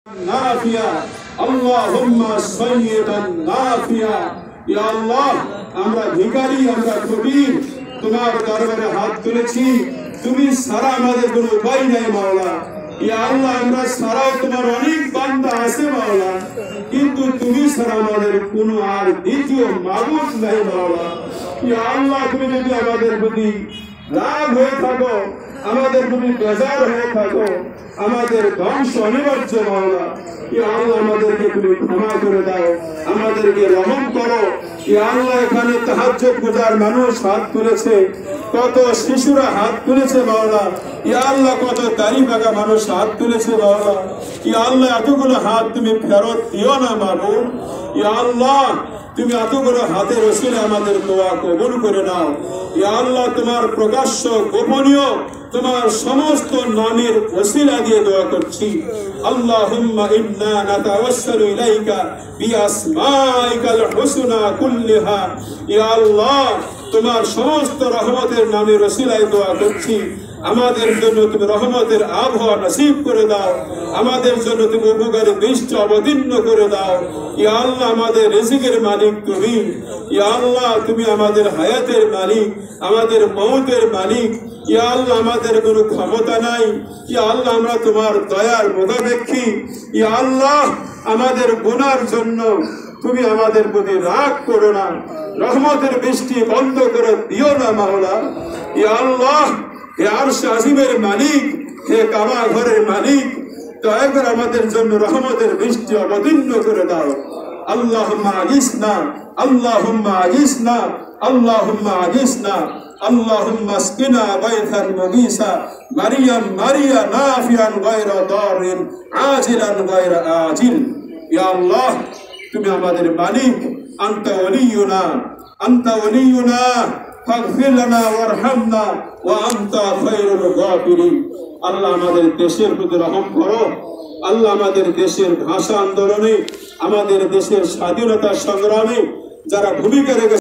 নাফিয়া আল্লাহুম্মা সাইয়্যিদান নাফিয়া। ইয়া আল্লাহ, আমরা ভিখারি, আমরা ফকির, তোমার দরবারে হাত তুলেছি। তুমি ছাড়া আমাদের কোনো উপায় নাই মাওলা। ইয়া আল্লাহ, আমরা ছাড়াও তোমার অনেক বান্দা আছে মাওলা, কিন্তু তুমি ছাড়া আমাদের কোনো আর দ্বিতীয় মাবুদ নাই মাওলা। ইয়া আল্লাহ, তুমি যদি আমাদের প্রতি রাগ হয়ে থাকো, আমাদের প্রতি বেজার হয়ে থাকো, আমাদের ধ্বংস অনিবার্য মাওলা। ইয়া আল্লাহ, আমাদেরকে তুমি ক্ষমা করে দাও, আমাদেরকে রহম করো। ইয়া আল্লাহ, এখানে তাহাজ্জুদ গুজার মানুষ হাত তুলেছে, কত শিশুরা হাত তুলেছে মাওলা। ইয়া আল্লাহ, কত দাড়ি পাকা মানুষ হাত তুলেছে মাওলা। ইয়া আল্লাহ, এতগুলো হাত তুমি ফেরত দিও না মাবুদ। ইয়া আল্লাহ, তুমি এতগুলো হাতের ওসিলে আমাদের দোয়া কবুল করে নাও। ইয়া আল্লাহ, তোমার প্রকাশ্য গোপনীয় তোমার সমস্ত নামের ওসিলা দিয়ে দোয়া করছি। আল্লাহুম্মা ইন্না নাতাওয়াসসালু ইলাইকা বিআসমাইকাল হুসনা কুল্লিহা। ইয়া আল্লাহ, তোমার সমস্ত রহমতের নামের ওসিলায় দোয়া করছি, আমাদের জন্য তুমি রহমতের আবহাওয়া নসিব করে দাও, আমাদের জন্য তুমি উপকারী বৃষ্টি অবতীর্ণ করে দাও। ইয়া আল্লাহ, আমাদের রিজিকের মালিক তুমি। ইয়া আল্লাহ, তুমি আমাদের হায়াতের মালিক, আমাদের মৌতের মালিক। ইয়া আল্লাহ, আমাদের কোনো ক্ষমতা নাই। ইয়া আল্লাহ, আমরা তোমার দয়ার মুখাপেক্ষী। ইয়া আল্লাহ, আমাদের গুনার জন্য তুমি আমাদের প্রতি রাগ করো না, রহমতের বৃষ্টি বন্ধ করে দিও না মাওলা। ইয়া আল্লাহ, হে আরশ আজিমের মালিক, হে কাবা ঘরের মালিক, দয়া করে আমাদের জন্য রহমতের বৃষ্টি অবতীর্ণ করে দাও। আল্লাহুম্মা আগিসনা, আল্লাহুম্মা আগিসনা, আল্লাহুম্মা আগিসনা, আল্লাহুম্মা আসকিনা গায়থান মুগীসা মারিয়াম মারিয়া নাফিয়ান গায়রা দারিন আজিলান গায়রা আজিল। ইয়া আল্লাহ, তুমি আমাদের মালিক, আনতা ওলিয়ুনা, আনতা ওলিয়ুনা, ফাগফির লানা ওয়ারহামনা ওয়া আনতা খায়রুল গাফিরিন। আল্লাহ, আমাদের দেশের প্রতি রহম করো। আল্লাহ, আমাদের দেশের ভাষা আন্দোলনে, আমাদের দেশের স্বাধীনতা সংগ্রামে যারা ভূমিকা রেখেছে